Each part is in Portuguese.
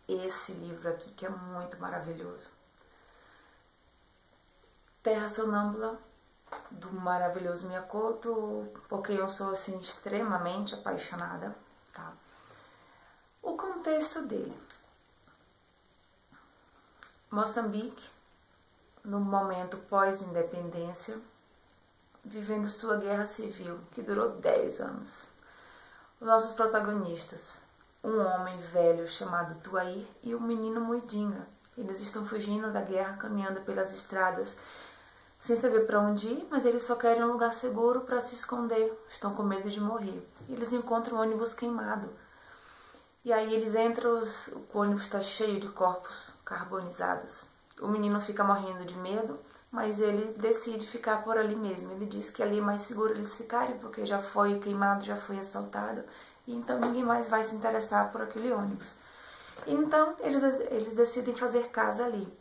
esse livro aqui, que é muito maravilhoso. Terra Sonâmbula, do maravilhoso Miyakoto, porque eu sou assim extremamente apaixonada, tá? O contexto dele. Moçambique, no momento pós-independência, vivendo sua guerra civil, que durou 10 anos. Os nossos protagonistas, um homem velho chamado Tuaí e um menino Muidinga. Eles estão fugindo da guerra, caminhando pelas estradas, sem saber para onde ir, mas eles só querem um lugar seguro para se esconder. Estão com medo de morrer. Eles encontram um ônibus queimado. E aí eles entram, o ônibus está cheio de corpos carbonizados. O menino fica morrendo de medo, mas ele decide ficar por ali mesmo. Ele diz que ali é mais seguro eles ficarem, porque já foi queimado, já foi assaltado, e então ninguém mais vai se interessar por aquele ônibus. Então eles decidem fazer casa ali.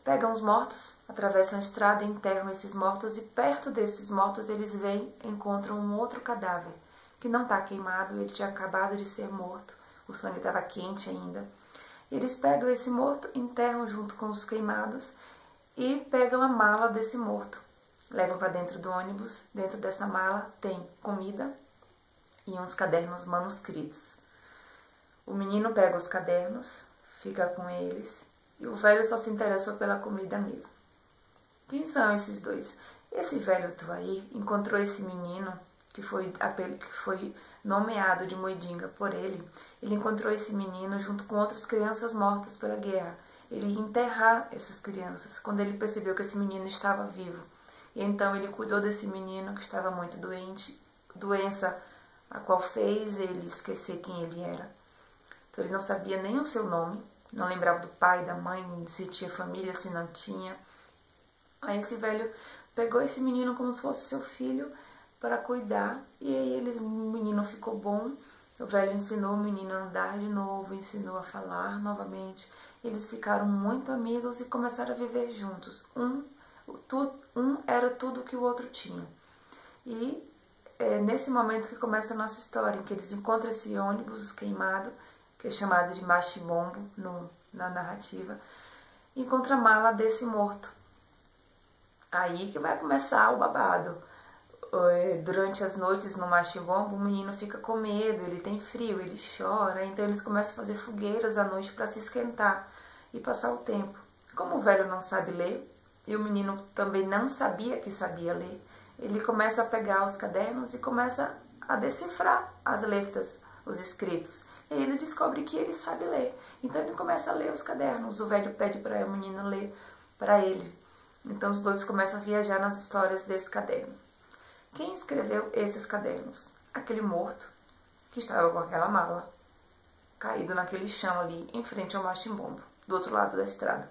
Pegam os mortos, atravessam a estrada, enterram esses mortos, e perto desses mortos eles encontram um outro cadáver, que não está queimado, ele tinha acabado de ser morto, o sangue estava quente ainda. Eles pegam esse morto, enterram junto com os queimados e pegam a mala desse morto. Levam para dentro do ônibus. Dentro dessa mala tem comida e uns cadernos manuscritos. O menino pega os cadernos, fica com eles, e o velho só se interessa pela comida mesmo. Quem são esses dois? Esse velho Tuaí encontrou esse menino, que foi nomeado de Muidinga por ele. Ele encontrou esse menino junto com outras crianças mortas pela guerra. Ele ia enterrar essas crianças, quando ele percebeu que esse menino estava vivo. E então ele cuidou desse menino que estava muito doente, doença a qual fez ele esquecer quem ele era. Então ele não sabia nem o seu nome, não lembrava do pai, da mãe, se tinha família, se não tinha. Aí esse velho pegou esse menino como se fosse seu filho para cuidar, e aí o menino ficou bom. O velho ensinou o menino a andar de novo, ensinou a falar novamente. Eles ficaram muito amigos e começaram a viver juntos. Um era tudo que o outro tinha. E é nesse momento que começa a nossa história, em que eles encontram esse ônibus queimado, que é chamado de machibombo na narrativa, e encontra a mala desse morto. Aí que vai começar o babado. Durante as noites no machibombo, o menino fica com medo, ele tem frio, ele chora, então eles começam a fazer fogueiras à noite para se esquentar e passar o tempo. Como o velho não sabe ler, e o menino também não sabia que sabia ler, ele começa a pegar os cadernos e começa a decifrar as letras, os escritos. E aí ele descobre que ele sabe ler. Então ele começa a ler os cadernos. O velho pede para o menino ler para ele. Então os dois começam a viajar nas histórias desse caderno. Quem escreveu esses cadernos? Aquele morto que estava com aquela mala, caído naquele chão ali, em frente ao machibombo, do outro lado da estrada.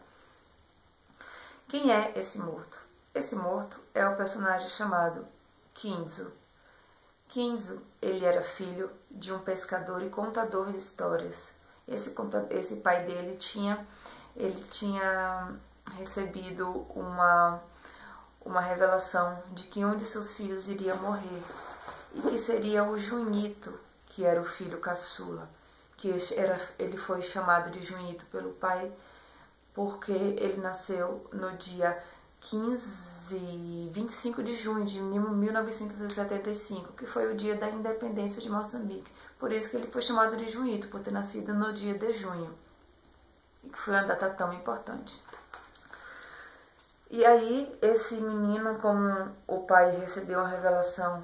Quem é esse morto? Esse morto é o personagem chamado Kinzo. Kinzo, ele era filho de um pescador e contador de histórias. Esse pai dele tinha recebido uma revelação de que um de seus filhos iria morrer, e que seria o Junito, que era o filho caçula, ele foi chamado de Junito pelo pai porque ele nasceu no dia 25 de junho de 1975, que foi o dia da independência de Moçambique. Por isso que ele foi chamado de Junito, por ter nascido no dia de junho, e que foi uma data tão importante. E aí, esse menino, como o pai recebeu uma revelação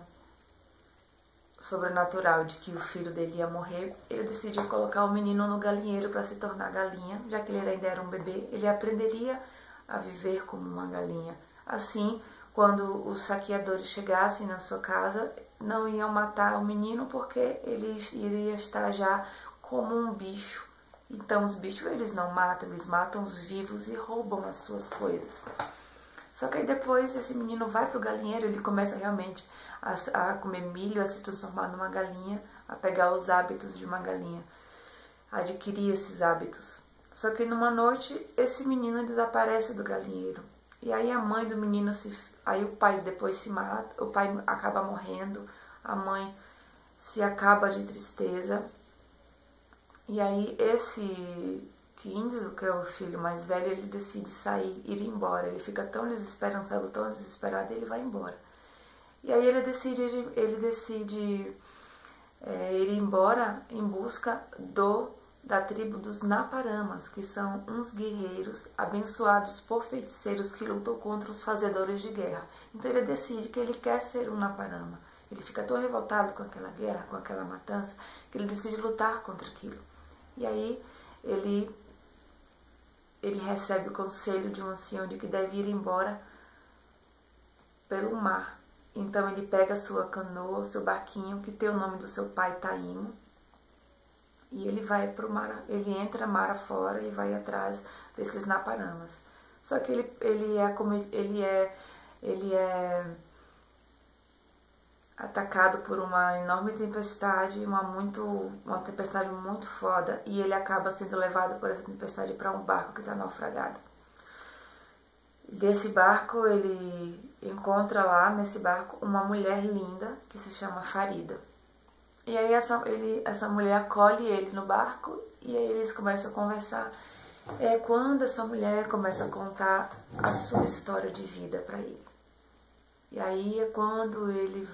sobrenatural de que o filho dele ia morrer, ele decidiu colocar o menino no galinheiro para se tornar galinha. Já que ele ainda era um bebê, ele aprenderia a viver como uma galinha. Assim, quando os saqueadores chegassem na sua casa, não iam matar o menino, porque ele iria estar já como um bicho. Então os bichos eles não matam, eles matam os vivos e roubam as suas coisas. Só que aí depois esse menino vai pro galinheiro, ele começa realmente a comer milho, a se transformar numa galinha, a pegar os hábitos de uma galinha, a adquirir esses hábitos. Só que numa noite esse menino desaparece do galinheiro. E aí a mãe do menino aí o pai depois se mata, o pai acaba morrendo, a mãe se acaba de tristeza. E aí esse Quinzo, que é o filho mais velho, ele decide sair, ir embora. Ele fica tão desesperançado, e ele vai embora. E aí ele decide ir embora em busca da tribo dos Naparamas, que são uns guerreiros abençoados por feiticeiros que lutam contra os fazedores de guerra. Então ele decide que ele quer ser um Naparama. Ele fica tão revoltado com aquela guerra, com aquela matança, que ele decide lutar contra aquilo. E aí ele recebe o conselho de um ancião de que deve ir embora pelo mar. Então ele pega a sua canoa, o seu barquinho, que tem o nome do seu pai, Taímo, e ele vai para o mar, ele entra mar afora e vai atrás desses Naparamas. Só que ele é atacado por uma enorme tempestade, uma tempestade muito foda, e ele acaba sendo levado por essa tempestade para um barco que está naufragado. Desse barco, ele encontra lá nesse barco uma mulher linda que se chama Farida. E aí essa mulher acolhe ele no barco e aí eles começam a conversar. É quando essa mulher começa a contar a sua história de vida para ele. E aí é quando eles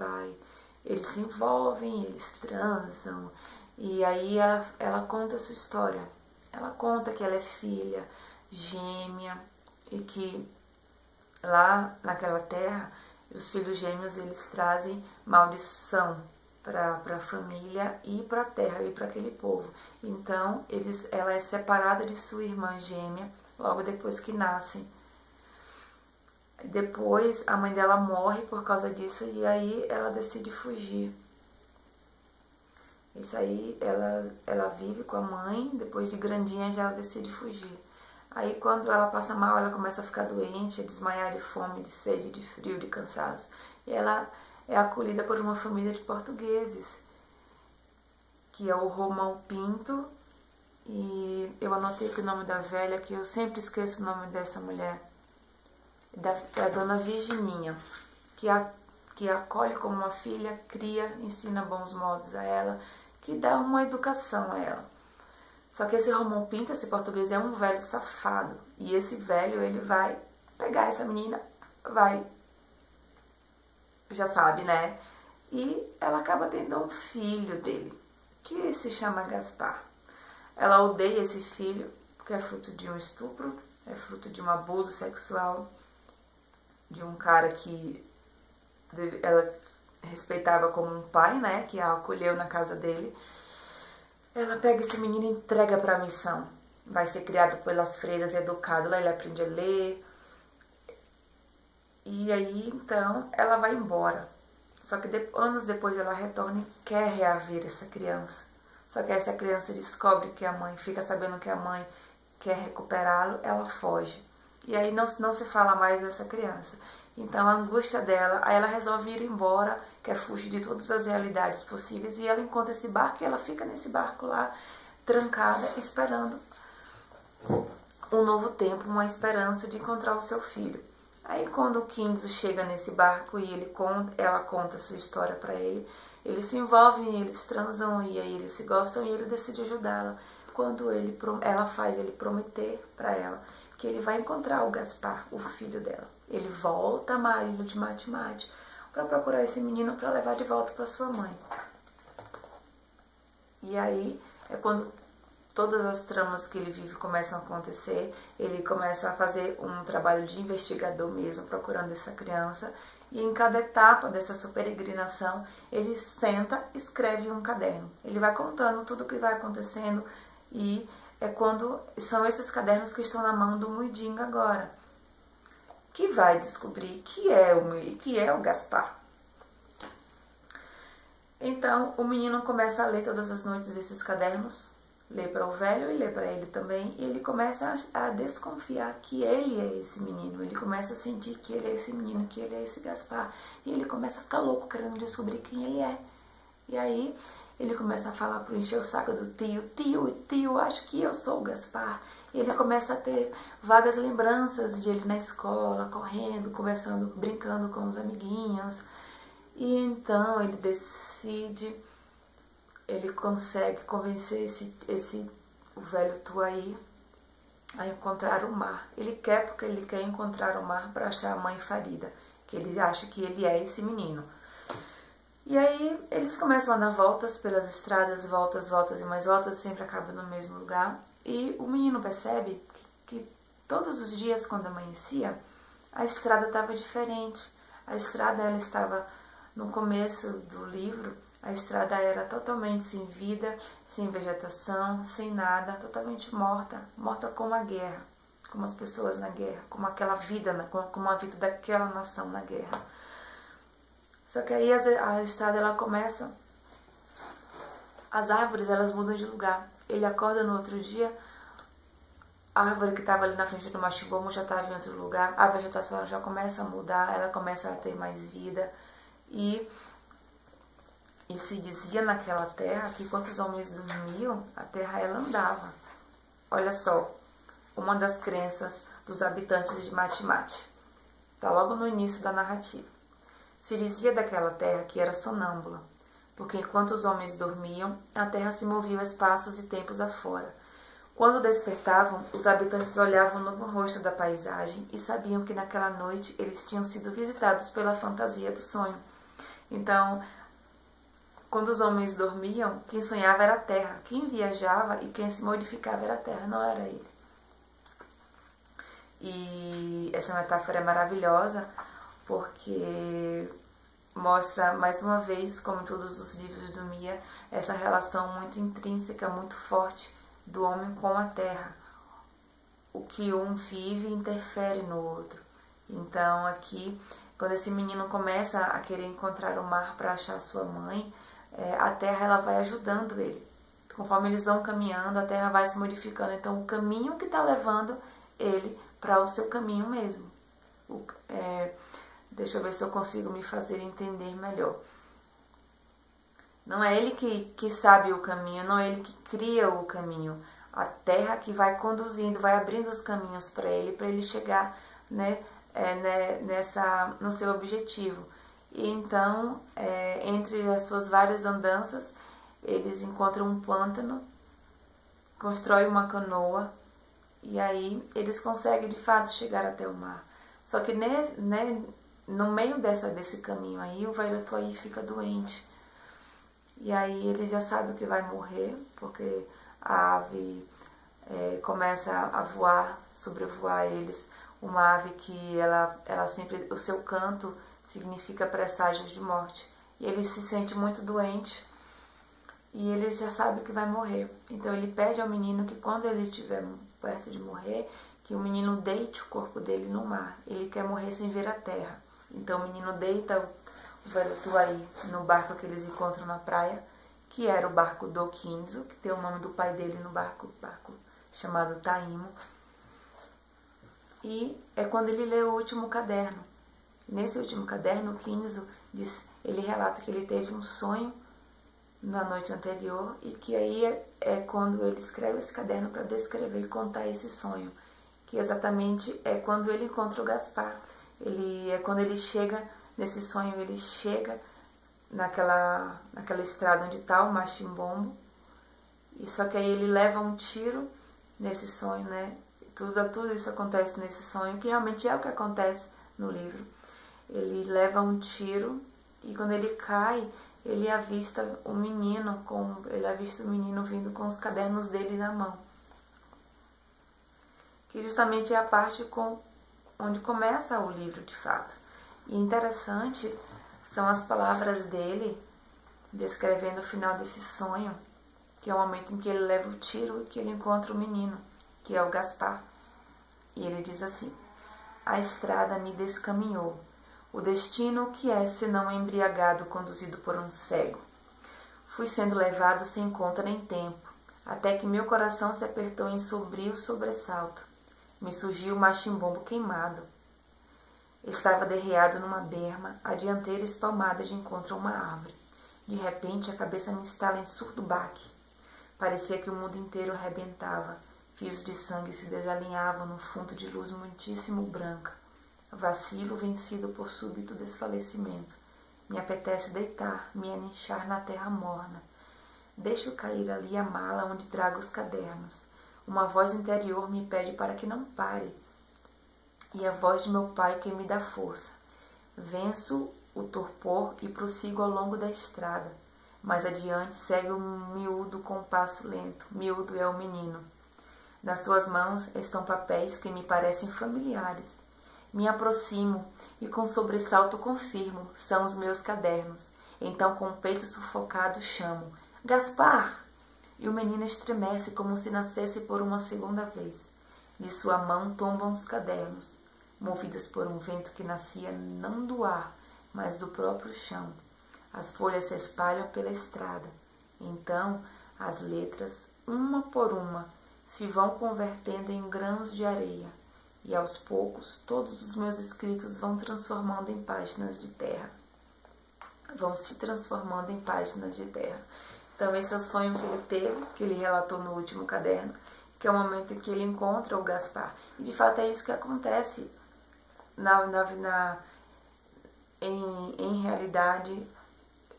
se envolvem, eles transam, e aí ela conta a sua história. Ela conta que ela é filha gêmea e que lá naquela terra, os filhos gêmeos eles trazem maldição para a família e para a terra e para aquele povo. Então ela é separada de sua irmã gêmea logo depois que nascem. Depois a mãe dela morre por causa disso e aí ela decide fugir. Isso aí ela vive com a mãe, depois de grandinha já ela decide fugir. Aí quando ela passa mal, ela começa a ficar doente, a desmaiar de fome, de sede, de frio, de cansaço. E ela é acolhida por uma família de portugueses, que é o Romão Pinto, e eu anotei aqui o nome da velha, que eu sempre esqueço o nome dessa mulher, é a Dona Virgininha, que a acolhe como uma filha, cria, ensina bons modos a ela, que dá uma educação a ela. Só que esse Romão Pinto, esse português, é um velho safado. E esse velho, ele vai pegar essa menina, já sabe, né? E ela acaba tendo um filho dele, que se chama Gaspar. Ela odeia esse filho, porque é fruto de um estupro, é fruto de um abuso sexual, de um cara que ela respeitava como um pai, né? Que a acolheu na casa dele. Ela pega esse menino e entrega para a missão. Vai ser criado pelas freiras e educado. Lá ele aprende a ler. E aí, então, ela vai embora. Só que anos depois ela retorna e quer reaver essa criança. Só que essa criança descobre que a mãe, fica sabendo que a mãe quer recuperá-lo, ela foge. E aí não se fala mais dessa criança. Então a angústia dela, aí ela resolve ir embora, quer fugir de todas as realidades possíveis, e ela encontra esse barco e ela fica nesse barco lá, trancada, esperando um novo tempo, uma esperança de encontrar o seu filho. Aí quando o Quinzo chega nesse barco e ela conta a sua história para ele, eles se envolvem, eles transam e aí eles se gostam e ele decide ajudá-la. Quando ela faz ele prometer para ela que ele vai encontrar o Gaspar, o filho dela. Ele volta a Marília de Mate-Mate para procurar esse menino para levar de volta para sua mãe. E aí é quando todas as tramas que ele vive começam a acontecer, ele começa a fazer um trabalho de investigador mesmo, procurando essa criança, e em cada etapa dessa sua peregrinação, ele senta e escreve um caderno. Ele vai contando tudo o que vai acontecendo e é quando são esses cadernos que estão na mão do Muidinga agora, que vai descobrir que é o Gaspar. Então o menino começa a ler todas as noites esses cadernos, lê para o velho e lê para ele também, e ele começa a desconfiar que ele é esse menino, ele começa a sentir que ele é esse menino, que ele é esse Gaspar, e ele começa a ficar louco querendo descobrir quem ele é. E aí ele começa a falar pro encher o saco do tio, acho que eu sou o Gaspar. E ele começa a ter vagas lembranças de ele na escola, correndo, conversando, brincando com os amiguinhos. E então ele consegue convencer o velho Tuaí a encontrar o mar. Ele quer porque ele quer encontrar o mar para achar a mãe Farida, que ele acha que ele é esse menino. E aí eles começam a dar voltas pelas estradas, voltas, voltas e mais voltas, sempre acabam no mesmo lugar. E o menino percebe que todos os dias, quando amanhecia, a estrada estava diferente. A estrada, ela estava, no começo do livro, a estrada era totalmente sem vida, sem vegetação, sem nada, totalmente morta, morta como a guerra, como as pessoas na guerra, como aquela vida, como a vida daquela nação na guerra. Só que aí a estrada, ela começa, as árvores, elas mudam de lugar. Ele acorda no outro dia, a árvore que estava ali na frente do machimbombo já estava em outro lugar, a vegetação já começa a mudar, ela começa a ter mais vida. E se dizia naquela terra que enquanto os homens dormiam, a terra ela andava. Olha só, uma das crenças dos habitantes de Mati-Mati. Está logo no início da narrativa. Se dizia daquela terra que era sonâmbula, porque enquanto os homens dormiam, a terra se movia espaços e tempos afora. Quando despertavam, os habitantes olhavam o novo rosto da paisagem e sabiam que naquela noite eles tinham sido visitados pela fantasia do sonho. Então, quando os homens dormiam, quem sonhava era a terra, quem viajava e quem se modificava era a terra, não era ele. E essa metáfora é maravilhosa porque mostra mais uma vez, como em todos os livros do Mia, essa relação muito intrínseca, muito forte do homem com a terra. O que um vive interfere no outro. Então aqui, quando esse menino começa a querer encontrar o mar para achar sua mãe, a terra ela vai ajudando ele. Conforme eles vão caminhando, a terra vai se modificando. Então o caminho que está levando ele para o seu caminho mesmo. Deixa eu ver se eu consigo me fazer entender melhor. Não é ele que sabe o caminho, não é ele que cria o caminho. A terra que vai conduzindo, vai abrindo os caminhos para ele chegar, né, no seu objetivo. E então, entre as suas várias andanças, eles encontram um pântano, constroem uma canoa, e aí eles conseguem de fato chegar até o mar. Só que no meio desse caminho aí, o Vairatuai fica doente. E aí ele já sabe que vai morrer, porque a ave começa a voar, sobrevoar eles. Uma ave que ela sempre, o seu canto significa presságios de morte. E ele se sente muito doente e ele já sabe que vai morrer. Então ele pede ao menino que quando ele estiver perto de morrer, que o menino deite o corpo dele no mar. Ele quer morrer sem ver a terra. Então o menino deita o Vairatuai no barco que eles encontram na praia, que era o barco do Quinzo, que tem o nome do pai dele no barco chamado Taimo. E é quando ele lê o último caderno. Nesse último caderno, o Quinzo ele relata que ele teve um sonho na noite anterior e que aí é quando ele escreve esse caderno para descrever e contar esse sonho, que exatamente é quando ele encontra o Gaspar. Quando ele chega nesse sonho, ele chega naquela estrada onde está o machimbombo, e só que aí ele leva um tiro nesse sonho, né? Tudo isso acontece nesse sonho, que realmente é o que acontece no livro. Ele leva um tiro e quando ele cai, ele avista o menino vindo com os cadernos dele na mão. Que justamente é a parte onde começa o livro, de fato. E interessante são as palavras dele descrevendo o final desse sonho, que é o momento em que ele leva o tiro e que ele encontra o menino, que é o Gaspar. E ele diz assim: a estrada me descaminhou. O destino que é senão embriagado conduzido por um cego. Fui sendo levado sem conta nem tempo, até que meu coração se apertou em sombrio sobressalto. Me surgiu o machimbombo queimado. Estava derreado numa berma, a dianteira espalmada de encontro a uma árvore. De repente, a cabeça me estala em surdo baque. Parecia que o mundo inteiro arrebentava. Fios de sangue se desalinhavam num fundo de luz muitíssimo branca. Vacilo vencido por súbito desfalecimento. Me apetece deitar, me aninchar na terra morna. Deixo cair ali a mala onde trago os cadernos. Uma voz interior me pede para que não pare. E a voz de meu pai que me dá força. Venço o torpor e prossigo ao longo da estrada. Mais adiante segue o miúdo com passo lento. Miúdo é o menino. Nas suas mãos estão papéis que me parecem familiares. Me aproximo e com sobressalto confirmo, são os meus cadernos. Então com o peito sufocado chamo, Gaspar! E o menino estremece como se nascesse por uma segunda vez. De sua mão tombam os cadernos, movidos por um vento que nascia não do ar, mas do próprio chão. As folhas se espalham pela estrada. Então as letras, uma por uma, se vão convertendo em grãos de areia. E aos poucos, todos os meus escritos vão transformando em páginas de terra. Vão se transformando em páginas de terra. Então esse é o sonho que ele teve, que ele relatou no último caderno, que é o momento em que ele encontra o Gaspar. E de fato é isso que acontece. Em realidade,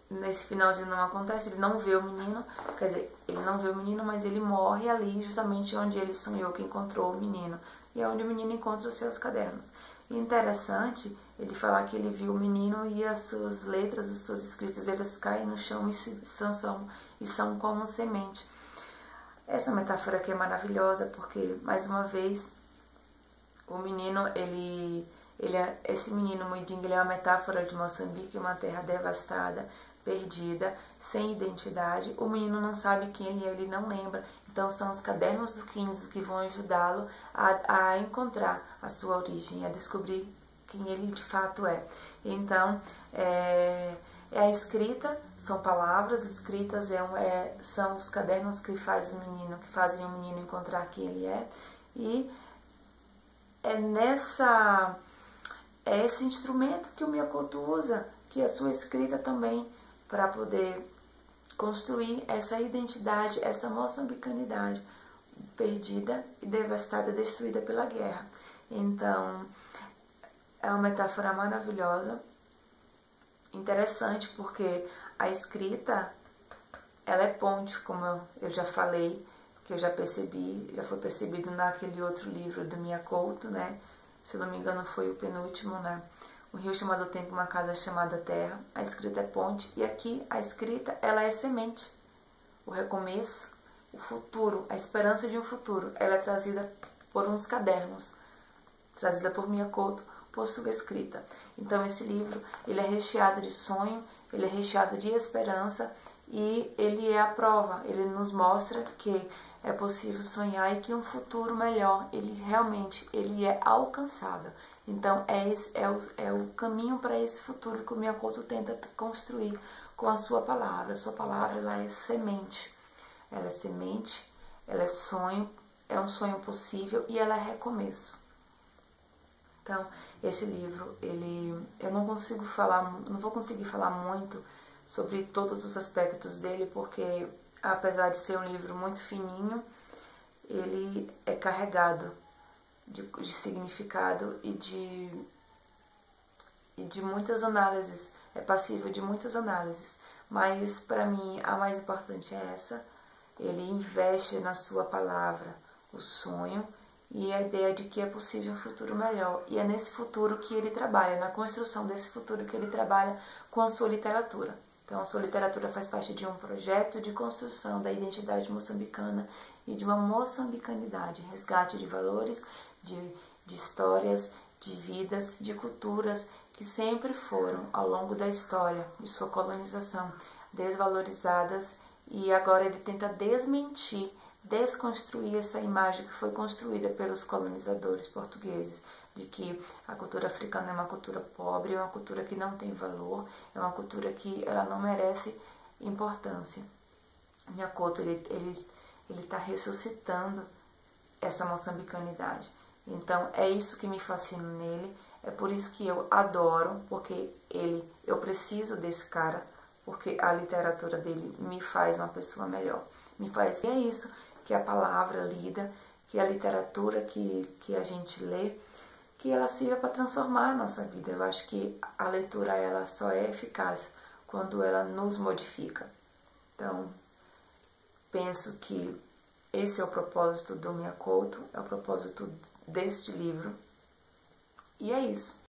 nesse finalzinho não acontece, ele não vê o menino, quer dizer, ele não vê o menino, mas ele morre ali justamente onde ele sonhou que encontrou o menino. E é onde o menino encontra os seus cadernos. E interessante ele falar que ele viu o menino e as suas letras, as suas escritas, elas caem no chão e são como semente. Essa metáfora aqui é maravilhosa porque, mais uma vez, o menino, esse menino Muidinga, ele é uma metáfora de Moçambique, uma terra devastada, perdida, sem identidade. O menino não sabe quem ele não lembra. Então são os cadernos do 15 que vão ajudá-lo a encontrar a sua origem, a descobrir quem ele de fato é. Então, é a escrita, são palavras escritas, são os cadernos que fazem o menino encontrar quem ele é. E é esse instrumento que o Miyakoto usa, que é a sua escrita também, para poder construir essa identidade, essa moçambicanidade perdida e devastada, destruída pela guerra. Então, é uma metáfora maravilhosa, interessante, porque a escrita, ela é ponte, como eu já falei, que eu já percebi, já foi percebido naquele outro livro do Miyakoto, né? Se eu não me engano foi o penúltimo, né? O rio chamado tempo, uma casa chamada terra. A escrita é ponte. E aqui a escrita, ela é semente. O recomeço, o futuro, a esperança de um futuro, ela é trazida por uns cadernos. Trazida por Miyakoto, por sua escrita. Então esse livro, ele é recheado de sonho, ele é recheado de esperança e ele é a prova. Ele nos mostra que é possível sonhar e que um futuro melhor, ele é alcançável. Então, é o caminho para esse futuro que o Miyakoto tenta construir com a sua palavra. A sua palavra, ela é semente. Ela é semente, ela é sonho, é um sonho possível e ela é recomeço. Então, esse livro, eu não vou conseguir falar muito sobre todos os aspectos dele, porque apesar de ser um livro muito fininho, ele é carregado de significado e de muitas análises, é passível de muitas análises, mas para mim a mais importante é essa. Ele investe na sua palavra o sonho e a ideia de que é possível um futuro melhor, e é nesse futuro que ele trabalha, na construção desse futuro que ele trabalha com a sua literatura. Então a sua literatura faz parte de um projeto de construção da identidade moçambicana e de uma moçambicanidade, resgate de valores, de histórias, de vidas, de culturas que sempre foram, ao longo da história de sua colonização, desvalorizadas, e agora ele tenta desmentir, desconstruir essa imagem que foi construída pelos colonizadores portugueses, de que a cultura africana é uma cultura pobre, é uma cultura que não tem valor, é uma cultura que ela não merece importância. Miyakoto, ele está ressuscitando essa moçambicanidade. Então é isso que me fascina nele, é por isso que eu adoro, porque eu preciso desse cara, porque a literatura dele me faz uma pessoa melhor. E é isso que a palavra lida, que a literatura que a gente lê, que ela sirva para transformar a nossa vida. Eu acho que a leitura ela só é eficaz quando ela nos modifica. Então, penso que Esse é o propósito do Mia Couto, é o propósito deste livro. E é isso.